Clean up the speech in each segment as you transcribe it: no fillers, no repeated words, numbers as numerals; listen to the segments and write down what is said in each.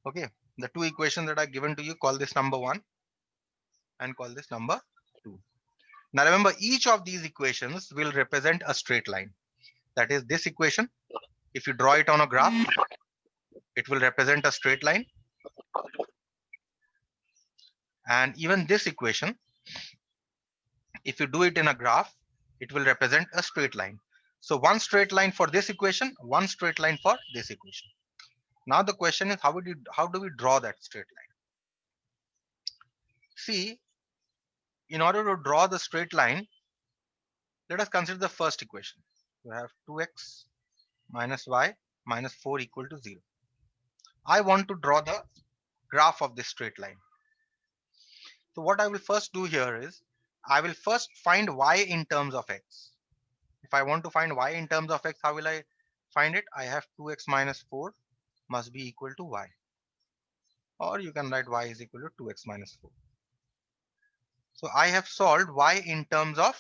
Okay, the two equations that are given to you, call this number 1 and call this number 2. Now remember, each of these equations will represent a straight line. That is, this equation, if you draw it on a graph, it will represent a straight line. And even this equation, if you do it in a graph, it will represent a straight line. So one straight line for this equation, one straight line for this equation. Now the question is, how do we draw that straight line? See, in order to draw the straight line, let us consider the first equation. We have 2x minus y minus 4 equal to 0. I want to draw the graph of this straight line. So what I will first do here is, I will first find y in terms of x. If I want to find y in terms of x, how will I find it? I have 2x minus 4 must be equal to y. Or you can write y is equal to 2x minus 4. So I have solved y in terms of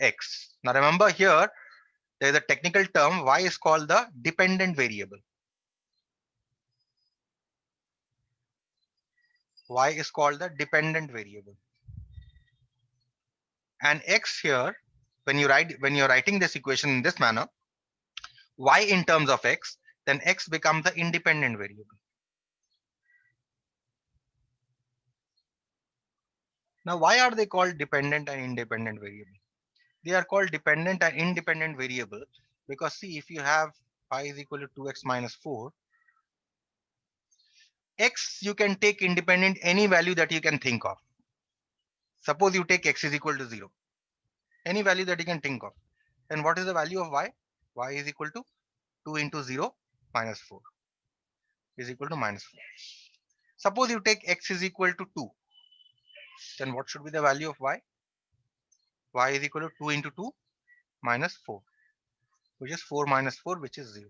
x. Now remember here, there is a technical term, y is called the dependent variable. Y is called the dependent variable. And x here, when you're writing this equation in this manner, y in terms of x, then x becomes the independent variable. Now, why are they called dependent and independent variable? They are called dependent and independent variable because see, if you have y is equal to 2x minus 4, x you can take independent any value that you can think of. Suppose you take x is equal to 0, any value that you can think of. Then what is the value of y? Y is equal to 2 into 0 minus 4 is equal to minus 4. Suppose you take x is equal to 2, then what should be the value of y? Y is equal to 2 into 2 minus 4, which is 4 minus 4, which is 0.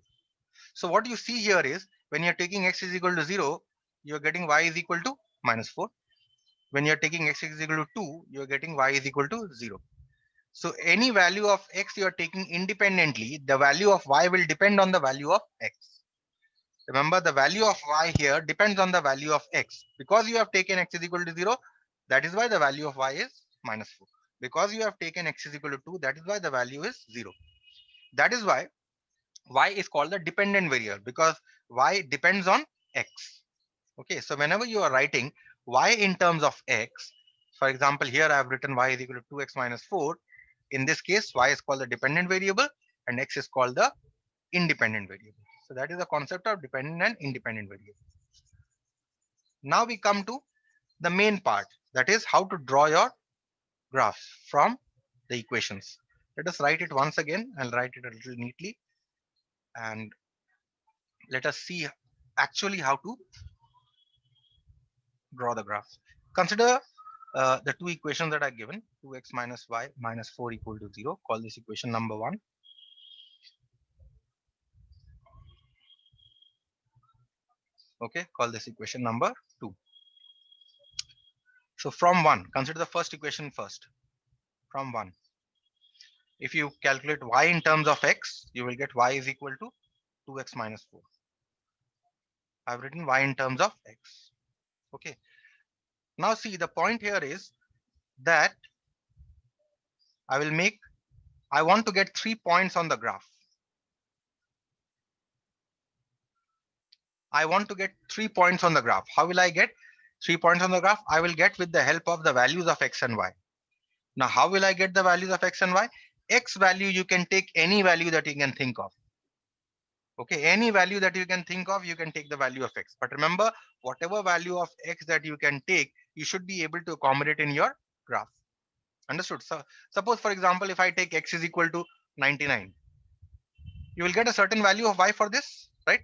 So what you see here is, when you're taking x is equal to 0, you're getting y is equal to minus 4. When you're taking x is equal to 2, you're getting y is equal to 0. So any value of x you're taking independently, the value of y will depend on the value of x. Remember, the value of y here depends on the value of x. Because you have taken x is equal to 0, that is why the value of y is minus 4. Because you have taken x is equal to 2, that is why the value is 0. That is why y is called the dependent variable, because y depends on x. Okay, so whenever you are writing y in terms of x, for example, here I have written y is equal to 2x minus 4. In this case, y is called the dependent variable and x is called the independent variable. So that is the concept of dependent and independent variable. Now we come to the main part, that is how to draw your graph from the equations. Let us write it once again. I'll write it a little neatly and let us see actually how to draw the graph. Consider the two equations that are given, 2x minus y minus 4 equal to 0. Call this equation number 1. Okay, call this equation number 2. So from 1, consider the first equation first. From 1, if you calculate y in terms of x, you will get y is equal to 2x minus 4. I've written y in terms of x. Okay. Now see, the point here is that I want to get 3 points on the graph. I want to get 3 points on the graph. How will I get 3 points on the graph? I will get with the help of the values of x and y. Now, how will I get the values of x and y? X value, you can take any value that you can think of. Okay, any value that you can think of, you can take the value of x. But remember, whatever value of x that you can take, you should be able to accommodate in your graph. Understood? So suppose, for example, if I take x is equal to 99, you will get a certain value of y for this, right?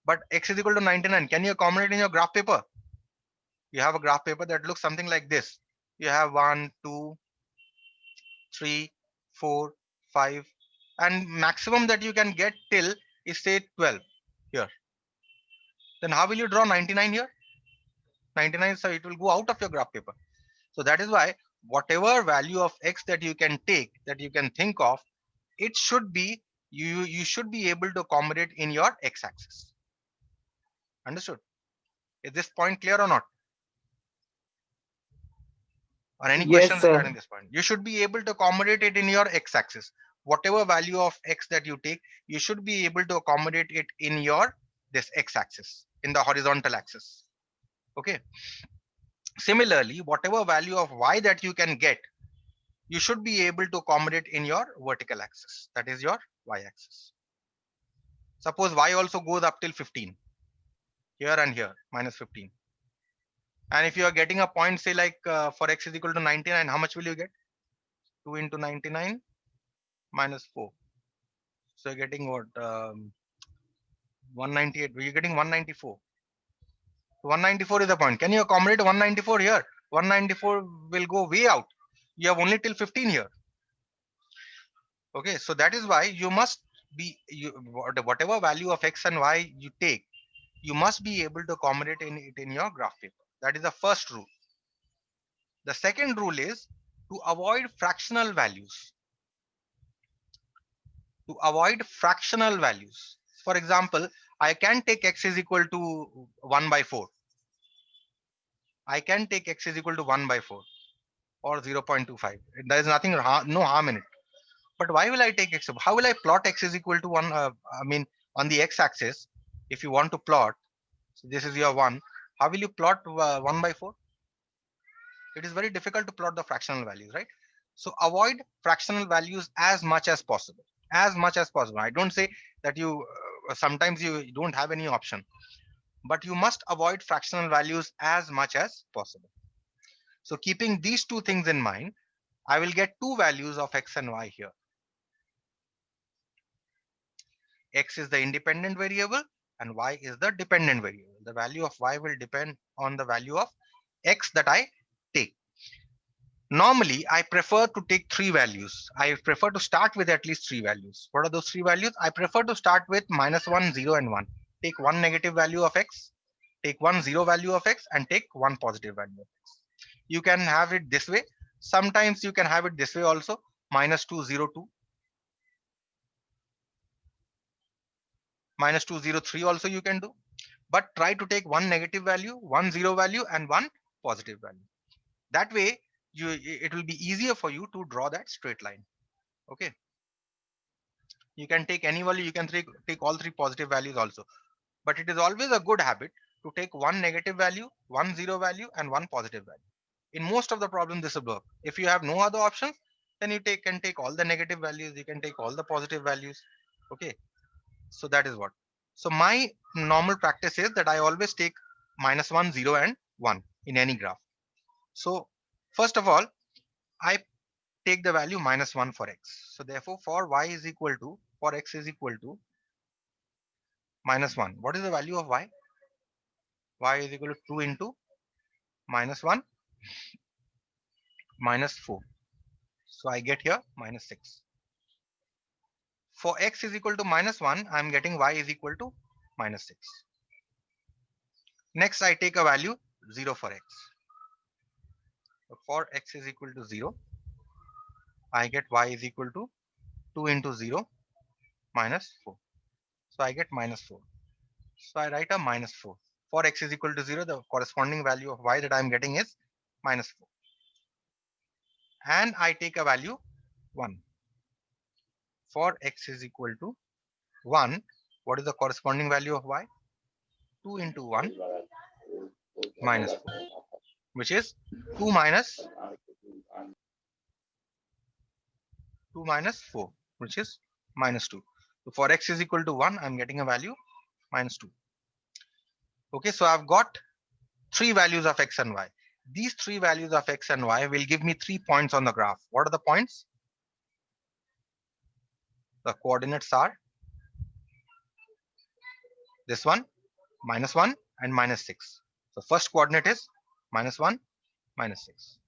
But x is equal to 99. Can you accommodate in your graph paper? You have a graph paper that looks something like this. You have 1, 2, 3, 4, 5, and maximum that you can get till is say 12 here. Then how will you draw 99 here? 99, so it will go out of your graph paper. So that is why whatever value of x that you can take, that you can think of, it should be, you should be able to accommodate in your x axis. Understood? Is this point clear or not? Or any Yes, questions sir. regarding this point? You should be able to accommodate it in your x-axis. Whatever value of x that you take, you should be able to accommodate it in your this x-axis, in the horizontal axis. Okay. Similarly, whatever value of y that you can get, you should be able to accommodate in your vertical axis. That is your y-axis. Suppose y also goes up till 15, here and here, minus 15. And if you are getting a point, say like for x is equal to 99, how much will you get? 2 into 99 minus 4. So you're getting what? 198. You're getting 194. 194 is the point. Can you accommodate 194 here? 194 will go way out. You have only till 15 here. Okay, so that is why you must be whatever value of x and y you take, you must be able to accommodate in it in your graph paper. That is the first rule. The second rule is to avoid fractional values. To avoid fractional values. For example, I can take x is equal to 1 by 4. I can take x is equal to 1 by 4 or 0.25. There is nothing, no harm in it. But why will I take x? How will I plot x is equal to 1? I mean, on the x-axis, if you want to plot, so this is your 1. How will you plot 1 by 4? It is very difficult to plot the fractional values, right? So avoid fractional values as much as possible. As much as possible. I don't say that you sometimes you don't have any option, but you must avoid fractional values as much as possible. So keeping these two things in mind, I will get two values of x and y here. X is the independent variable and y is the dependent variable. The value of y will depend on the value of x that I take. Normally, I prefer to take three values. I prefer to start with at least three values. What are those three values? I prefer to start with -1, 0, and 1. Take one negative value of x, take one zero value of x, and take one positive value of x. You can have it this way. Sometimes you can have it this way also, -2, 0, 2. -2, 0, 3 also you can do. But try to take one negative value, one zero value, and one positive value. That way, it will be easier for you to draw that straight line. Okay. You can take any value, you can take all three positive values also. But it is always a good habit to take one negative value, one zero value, and one positive value. In most of the problems, this will work. If you have no other options, then you can take all the negative values, you can take all the positive values. Okay. So that is what. So my normal practice is that I always take -1, 0, and 1 in any graph. So first of all, I take the value -1 for x. So therefore, for y is equal to, for x is equal to -1. What is the value of y? Y is equal to 2 into -1 -4. So I get here -6. For x is equal to -1, I'm getting y is equal to -6. Next, I take a value 0 for x. So for x is equal to 0, I get y is equal to 2 into 0 -4. So I get -4. So I write a -4. For x is equal to 0, the corresponding value of y that I'm getting is -4. And I take a value 1. For x is equal to 1, what is the corresponding value of y? 2 into 1 -4, which is 2 minus 4, which is -2. So for x is equal to 1, I'm getting a value -2. Okay, so I've got three values of x and y. These three values of x and y will give me 3 points on the graph. What are the points? The coordinates are this one, -1, and -6. So first coordinate is -1, -6.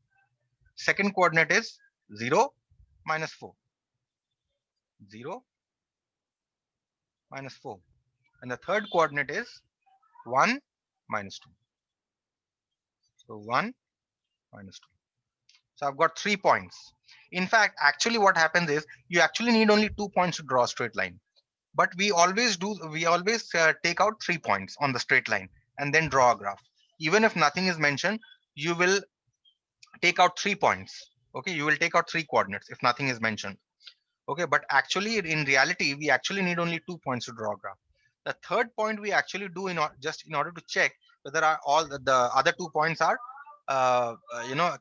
Second coordinate is 0, -4. 0, -4. And the third coordinate is 1, -2. So 1, -2. So I've got 3 points. In fact, actually what happens is you actually need only 2 points to draw a straight line. But we always take out 3 points on the straight line. and then draw a graph. Even if nothing is mentioned, you will take out 3 points. Okay, you will take out 3 coordinates if nothing is mentioned. Okay, but actually in reality, we actually need only 2 points to draw a graph. The third point we actually do just in order to check whether all the other 2 points are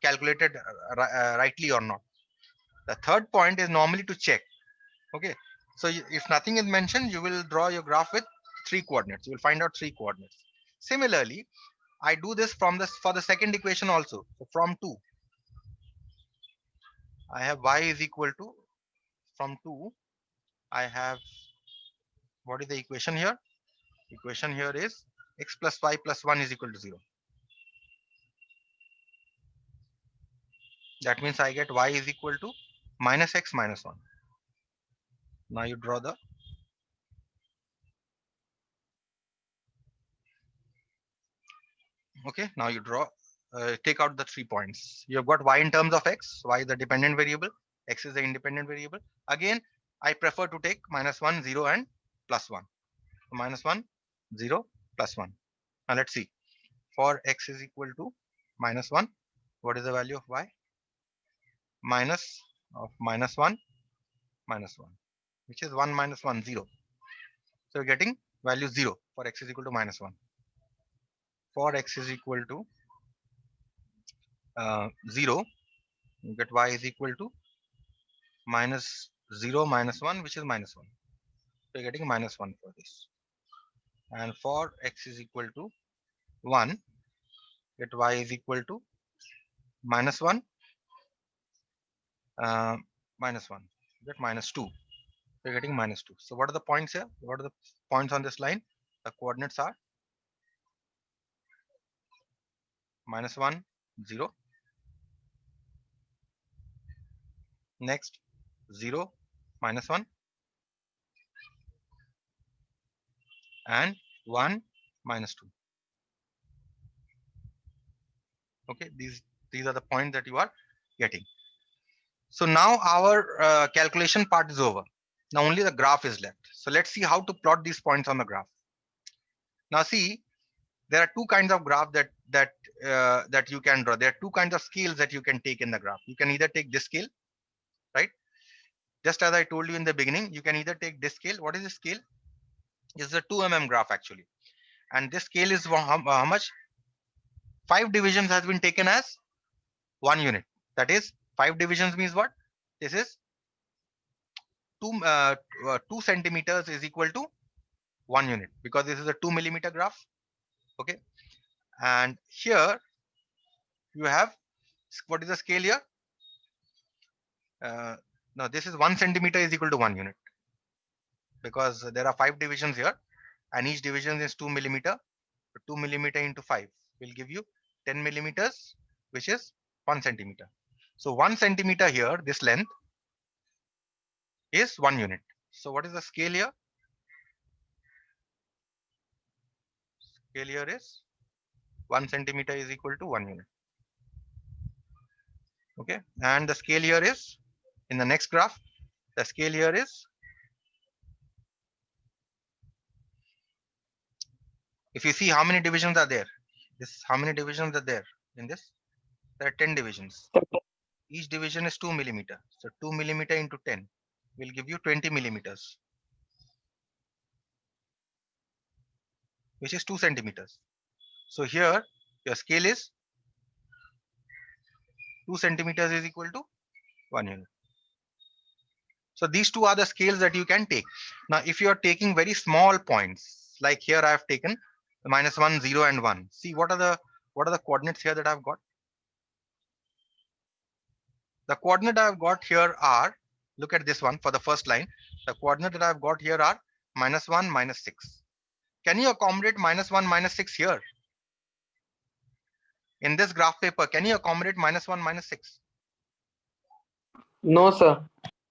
calculated rightly or not. The third point is normally to check. Okay, so if nothing is mentioned, you will draw your graph with 3 coordinates. You will find out 3 coordinates. Similarly, I do this for the second equation also. So from 2, I have y is equal to, from 2, I have, what is the equation here? Equation here is x plus y plus 1 is equal to 0. That means I get y is equal to minus x minus 1. Now you draw the, okay, now you draw, take out the 3 points. You've got y in terms of x, y is the dependent variable, x is the independent variable. Again, I prefer to take minus 1, 0 and plus 1. Minus 1, 0, plus 1. Now let's see. For x is equal to minus 1, what is the value of y? Minus of minus 1, minus 1, which is 1 minus 1, 0. So you're getting value 0 for x is equal to minus 1. For x is equal to 0, you get y is equal to minus 0 minus 1, which is minus 1. So you're getting minus 1 for this. And for x is equal to 1, get y is equal to minus 1, minus 1, get minus 2. You're getting minus 2. So what are the points here? What are the points on this line? The coordinates are minus 1, 0. Next, 0, minus 1. And 1, minus 2. Okay, these are the points that you are getting. So now our calculation part is over. Now only the graph is left. So let's see how to plot these points on the graph. Now see, there are two kinds of graph that you can draw. There are two kinds of scales that you can take in the graph. You can either take this scale, right? Just as I told you in the beginning, you can either take this scale. What is the scale? It's a 2 mm graph actually. And this scale is how much? 5 divisions has been taken as 1 unit. That is, 5 divisions means what? This is 2 centimeters is equal to 1 unit, because this is a 2 millimeter graph. Okay, and here you have, what is the scale here? Now this is 1 centimeter is equal to 1 unit, because there are 5 divisions here, and each division is 2 millimeter. 2 millimeter into 5 will give you 10 millimeters, which is 1 centimeter. So 1 centimeter here, this length is 1 unit. So what is the scale here? Scale here is 1 centimeter is equal to 1 unit. Okay, and the scale here is, in the next graph, the scale here is, if you see how many divisions are there, this, how many divisions are there in this? There are 10 divisions. Each division is 2 millimeter. So 2 millimeter into 10 will give you 20 millimeters, which is 2 centimeters. So here your scale is 2 centimeters is equal to 1 unit. So these two are the scales that you can take. Now, if you are taking very small points, like here I have taken minus 1, 0, and 1. See, what are the coordinates here that I've got? The coordinate I've got here are, look at this one for the first line. The coordinate that I've got here are minus 1, minus 6. Can you accommodate minus 1, minus 6 here? In this graph paper, can you accommodate minus 1, minus 6? No, sir.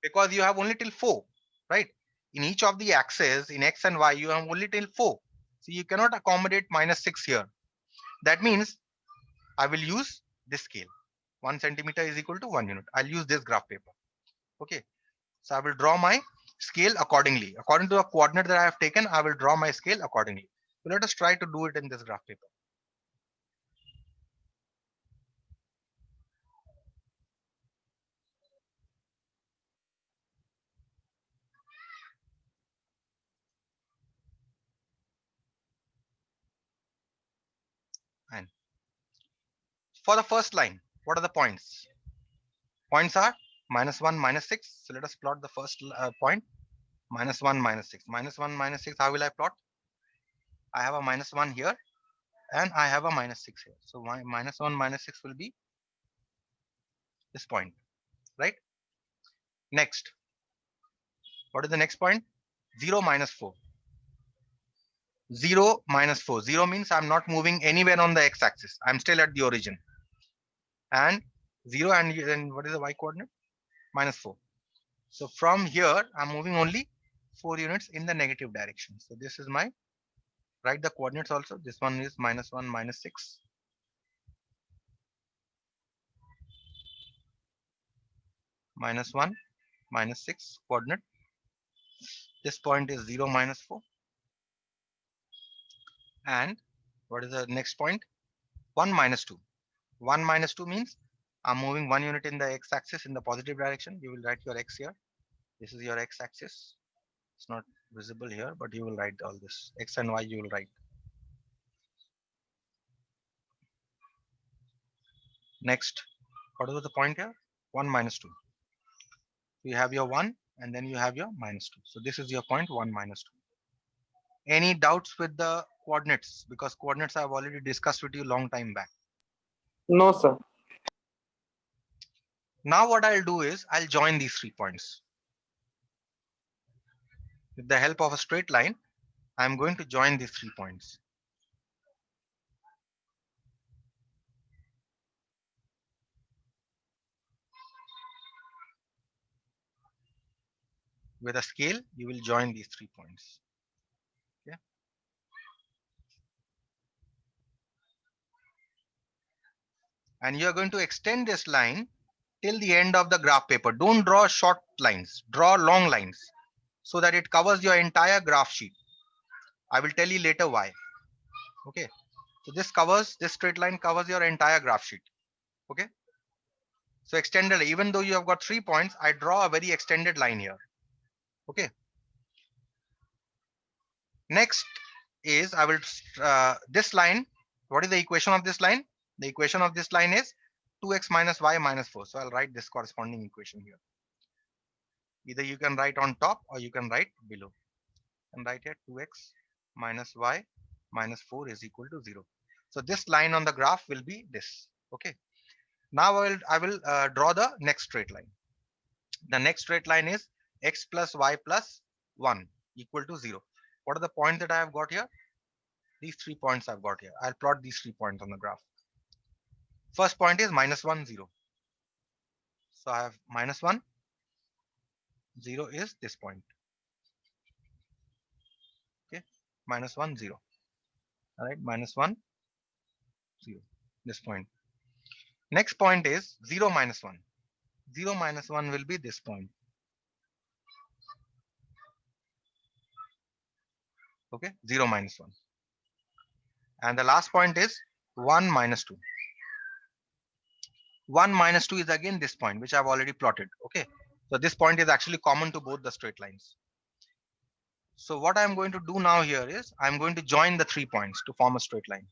Because you have only till 4, right? In each of the axes, in x and y, you have only till 4. So you cannot accommodate minus 6 here. That means I will use this scale. 1 centimeter is equal to 1 unit. I'll use this graph paper. Okay. So I will draw my scale accordingly. According to the coordinate that I have taken, I will draw my scale accordingly. So let us try to do it in this graph paper. And for the first line, what are the points? Points are -1, -6. So let us plot the first point. -1, -6. -1, -6. How will I plot? I have a -1 here and I have a -6 here. So my -1, -6 will be this point, right? Next, what is the next point? 0, -4. 0, -4. 0 means I'm not moving anywhere on the x-axis. I'm still at the origin. And 0 and then what is the y coordinate? -4. So from here, I'm moving only 4 units in the negative direction. So this is my, write the coordinates also. This one is -1, -6. -1, -6 coordinate. This point is 0, -4. And what is the next point? 1, -2. 1, -2 means I'm moving 1 unit in the x-axis in the positive direction. You will write your x here. This is your x-axis. It's not visible here, but you will write all this. X and y you will write. Next, what was the point here? 1, -2. You have your 1 and then you have your -2. So this is your point 1, -2. Any doubts with the coordinates? Because coordinates I have already discussed with you long time back. No, sir. Now what I'll do is I'll join these 3 points. With the help of a straight line, I'm going to join these 3 points. With a scale, you will join these 3 points. Okay. And you're going to extend this line till the end of the graph paper. Don't draw short lines, draw long lines so that it covers your entire graph sheet. I will tell you later why. Okay. So this straight line covers your entire graph sheet. Okay. So extended, even though you have got 3 points, I draw a very extended line here. Okay. Next is I will this line. What is the equation of this line? The equation of this line is 2x minus y minus 4. So I'll write this corresponding equation here. Either you can write on top or you can write below. And write here 2x minus y minus 4 is equal to 0. So this line on the graph will be this. Okay. Now I will draw the next straight line. The next straight line is x plus y plus 1 equal to 0. What are the points that I have got here? These 3 points I've got here. I'll plot these 3 points on the graph. First point is -1, 0. So I have -1, 0 is this point. Okay, -1, 0. All right, -1, 0. This point. Next point is 0, -1. 0, -1 will be this point. Okay, 0, -1. And the last point is 1, -2. 1, -2 is again this point, which I've already plotted. Okay, so this point is actually common to both the straight lines. So what I'm going to do now here is I'm going to join the 3 points to form a straight line.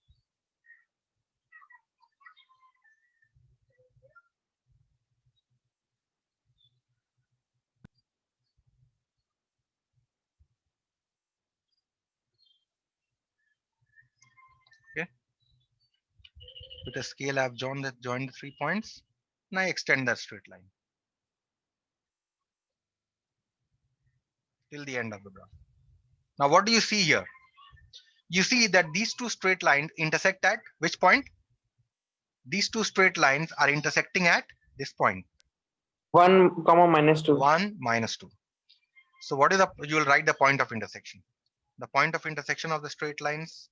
Okay, with a scale I've joined the 3 points. Now I extend that straight line till the end of the graph. Now what do you see here? You see that these two straight lines intersect at which point? These two straight lines are intersecting at this point. 1, -2. 1, -2. So what is you will write the point of intersection. The point of intersection of the straight lines.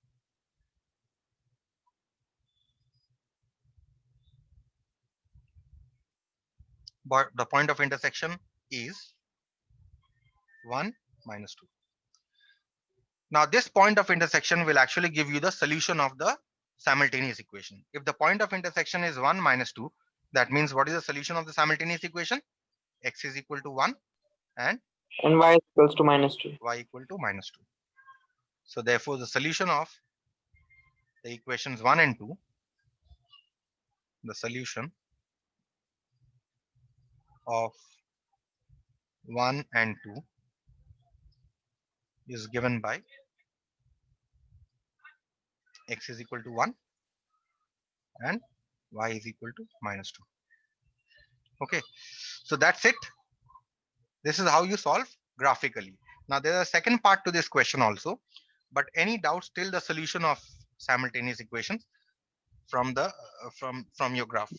But the point of intersection is 1, -2. Now this point of intersection will actually give you the solution of the simultaneous equation. If the point of intersection is 1 minus 2, that means what is the solution of the simultaneous equation? X is equal to 1 and y is equals to -2. y equal to minus 2. So therefore the solution of the equations 1 and 2, the solution of 1 and 2 is given by x is equal to 1 and y is equal to minus 2. Okay, so that's it. This is how you solve graphically. Now there's a second part to this question also, but any doubts till the solution of simultaneous equations from the from your graph?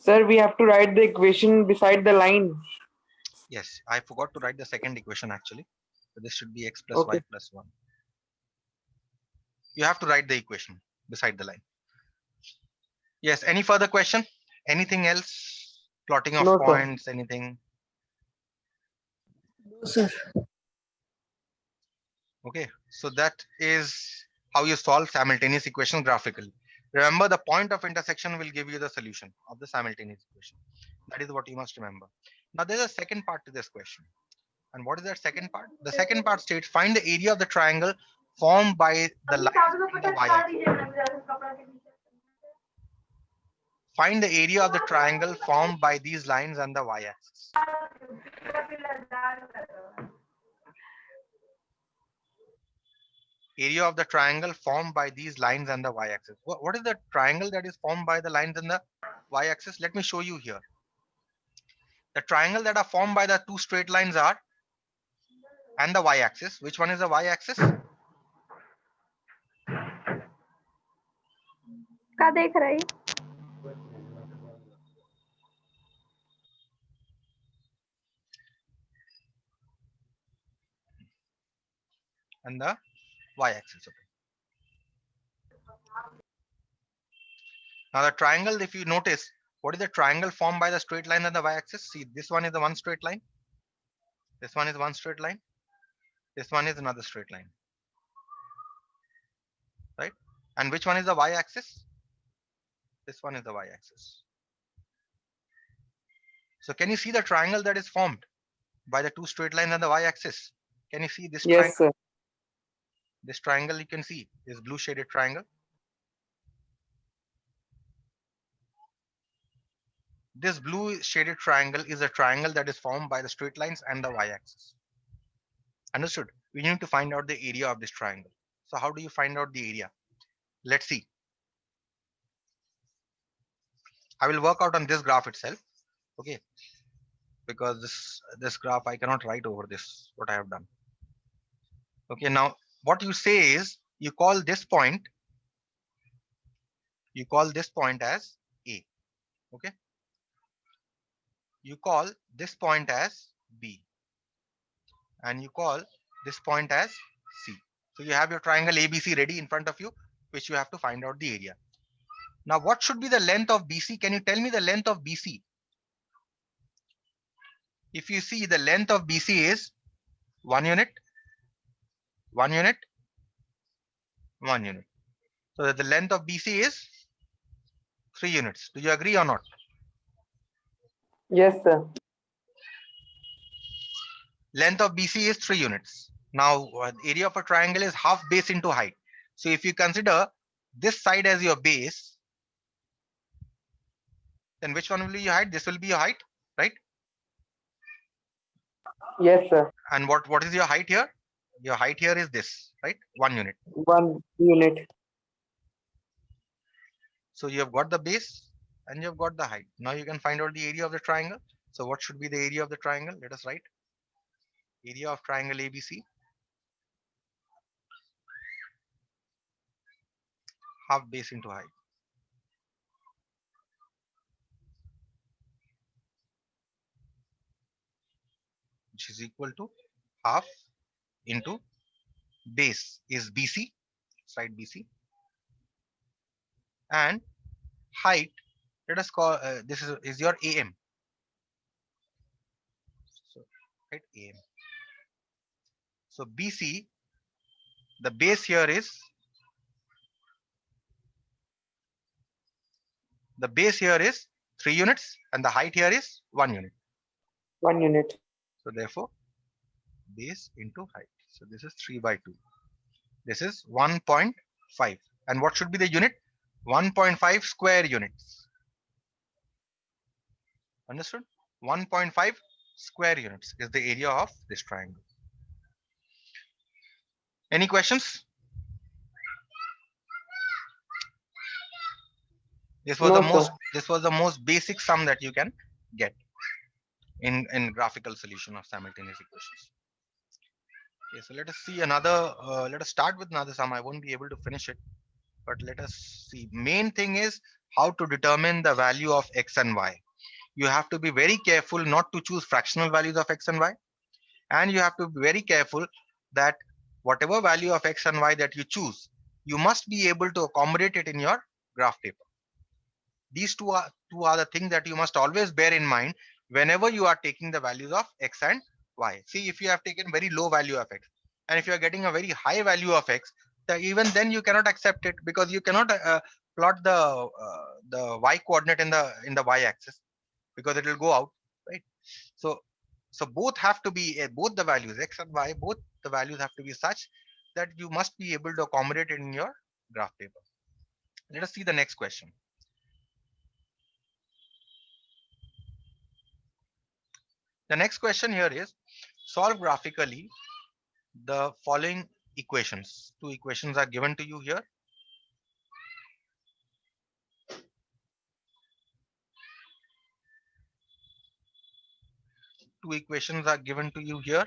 Sir, we have to write the equation beside the line. Yes, I forgot to write the second equation actually. So this should be x plus Okay. y plus 1. You have to write the equation beside the line. Yes, any further question? Anything else? Plotting of No, sir. points, anything? No, sir. Okay, so that is how you solve simultaneous equation graphically. Remember, the point of intersection will give you the solution of the simultaneous equation. That is what you must remember. Now there's a second part to this question. And what is that second part? The second part states find the area of the triangle formed by the line on the y-axis. Find the area of the triangle formed by these lines on the y-axis. Area of the triangle formed by these lines on the y-axis. What is the triangle that is formed by the lines on the y-axis? Let me show you here. The triangle that are formed by the two straight lines are and the y-axis. Which one is the y-axis? क्या देख रही? And the y-axis. Okay. Now the triangle, if you notice, what is the triangle formed by the straight line and the y-axis? See, this one is the one straight line. This one is one straight line. This one is another straight line. Right? And which one is the y-axis? This one is the y-axis. So can you see the triangle that is formed by the two straight lines and the y-axis? Can you see this Yes, triangle? sir. This triangle you can see, this blue shaded triangle. This blue shaded triangle is a triangle that is formed by the straight lines and the y-axis. Understood? We need to find out the area of this triangle. So how do you find out the area? Let's see. I will work out on this graph itself. Okay. Because this graph I cannot write over this, what I have done. Okay, now what you say is you call this point as A. Okay. You call this point as B. And you call this point as C. So you have your triangle ABC ready in front of you, which you have to find out the area. Now, what should be the length of BC? Can you tell me the length of BC? If you see, the length of BC is 1 unit, 1 unit, 1 unit. So that the length of BC is 3 units. Do you agree or not? Yes, sir. Length of BC is 3 units. Now, area of a triangle is half base into height. So if you consider this side as your base, then which one will be your height? This will be your height, right? Yes, sir. And what is your height here? Your height here is this, right? 1 unit. 1 unit. So you have got the base and you have got the height. Now you can find out the area of the triangle. So what should be the area of the triangle? Let us write. Area of triangle ABC. Half base into height. Which is equal to half into base is BC, side BC. And height, let us call this is your AM. So right, AM. So BC the base here is 3 units and the height here is 1 unit. 1 unit. So therefore base into height. So this is 3 by 2. This is 1.5. And what should be the unit? 1.5 square units. Understood? 1.5 square units is the area of this triangle. Any questions? This was the most basic sum that you can get in graphical solution of simultaneous equations. Okay, so let us see another. Let us start with another sum. I won't be able to finish it, but let us see. Main thing is how to determine the value of x and y. You have to be very careful not to choose fractional values of x and y, and you have to be very careful that whatever value of x and y that you choose, you must be able to accommodate it in your graph paper. These two are the things that you must always bear in mind whenever you are taking the values of x and y. See, if you have taken very low value of x, and if you are getting a very high value of x, even then you cannot accept it, because you cannot plot the y coordinate in the y axis, because it will go out, right? So both have to be both the values x and y, both the values have to be such that you must be able to accommodate it in your graph paper. Let us see the next question. The next question here is, solve graphically the following equations. Two equations are given to you here. Two equations are given to you here.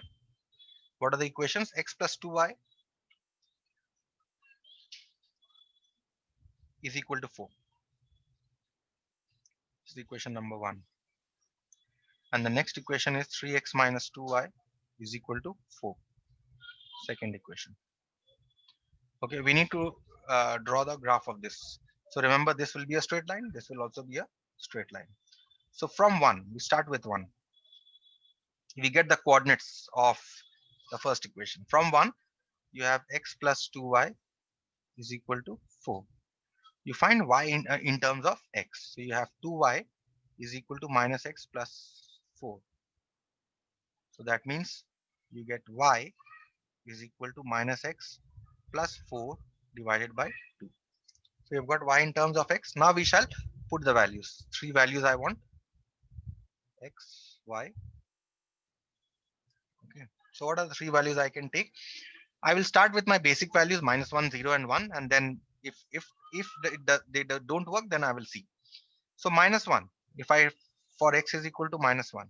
What are the equations? X plus 2y is equal to 4. This is equation number 1. And the next equation is 3x minus 2y is equal to 4. Second equation. Okay, we need to draw the graph of this. So remember, this will be a straight line. This will also be a straight line. So from 1, we start with 1. We get the coordinates of the first equation. From 1, you have x plus 2y is equal to 4. You find y in terms of x. So you have 2y is equal to minus x plus 4. So that means you get y is equal to minus x plus 4 divided by 2. So you've got y in terms of x. Now we shall put the values. 3 values I want. X, y. Okay. So what are the 3 values I can take? I will start with my basic values minus 1, 0, and 1, and then if they don't work, then I will see. So minus 1, if I for x is equal to minus 1,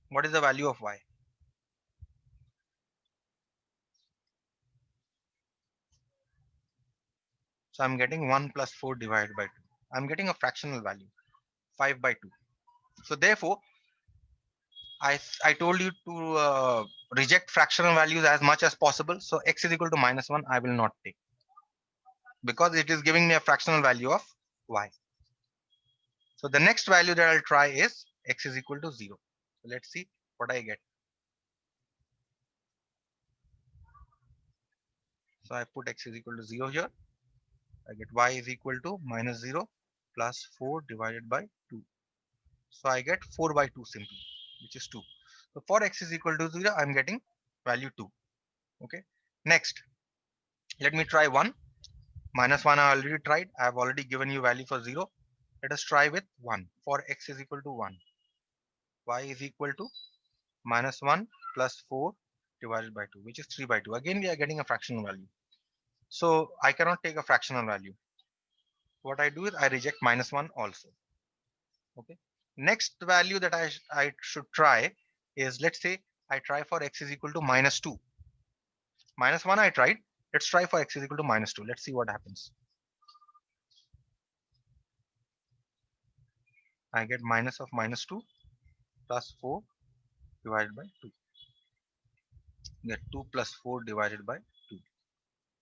what is the value of y? So I'm getting 1 plus 4 divided by 2. I'm getting a fractional value, 5 by 2. So therefore, I told you to reject fractional values as much as possible. So x is equal to minus 1, I will not take, because it is giving me a fractional value of y. So the next value that I'll try is x is equal to 0. So let's see what I get. So I put x is equal to 0 here. I get y is equal to minus 0 plus 4 divided by 2. So I get 4 by 2 simply, which is 2. So for x is equal to 0, I'm getting value 2. Okay. Next, let me try 1. Minus 1 I already tried. I have already given you value for 0. Let us try with 1. For x is equal to 1. Y is equal to minus 1 plus 4 divided by 2, which is 3 by 2. Again, we are getting a fractional value. So I cannot take a fractional value. What I do is I reject minus 1 also. Okay. Next value that I should try is, let's say I try for x is equal to minus 2. Minus 1 I tried. Let's try for x is equal to minus 2. Let's see what happens. I get minus of minus 2 plus 4 divided by 2. Get 2 plus 4 divided by 2.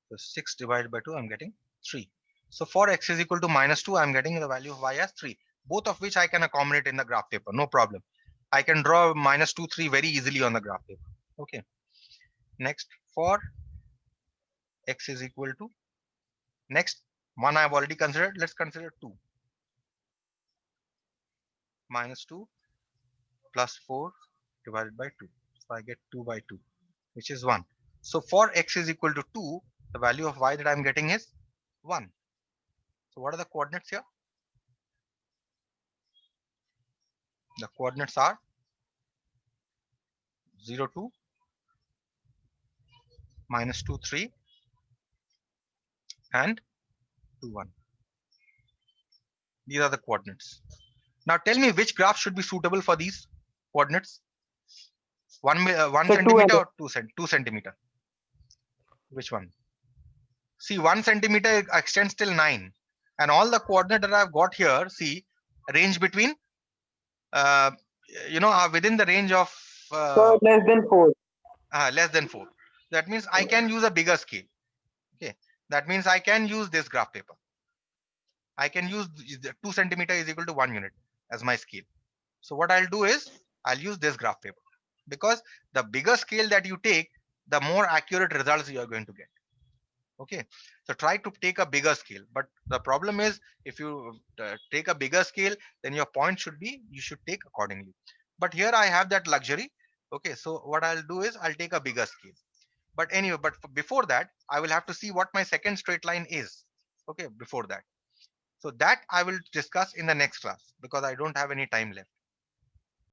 So 6 divided by 2, I'm getting 3. So for x is equal to minus 2, I'm getting the value of y as 3. Both of which I can accommodate in the graph paper, no problem. I can draw minus 2, 3 very easily on the graph paper. Okay. Next, for x is equal to, next one I've already considered, let's consider 2. Minus 2 plus 4 divided by 2. So I get 2 by 2, which is 1. So for x is equal to 2, the value of y that I'm getting is 1. So what are the coordinates here? The coordinates are 0, 2, minus 2, 3, and 2, 1. These are the coordinates. Now tell me which graph should be suitable for these coordinates. 1 Sir, 2 centimeter and or 2 centimeter? Which one? See, 1 centimeter extends till 9. And all the coordinate that I've got here, see, range between, are within the range of sir, less than 4. less than 4. That means I can use a bigger scale. Okay. That means I can use this graph paper. I can use 2 centimeter is equal to 1 unit as my scale. So what I'll do is I'll use this graph paper, because the bigger scale that you take, the more accurate results you are going to get. Okay, so try to take a bigger scale, but the problem is if you take a bigger scale, then your point should be, you should take accordingly. But here I have that luxury. Okay, so what I'll do is I'll take a bigger scale. But anyway, but before that, I will have to see what my second straight line is. Okay, before that. So that I will discuss in the next class, because I don't have any time left.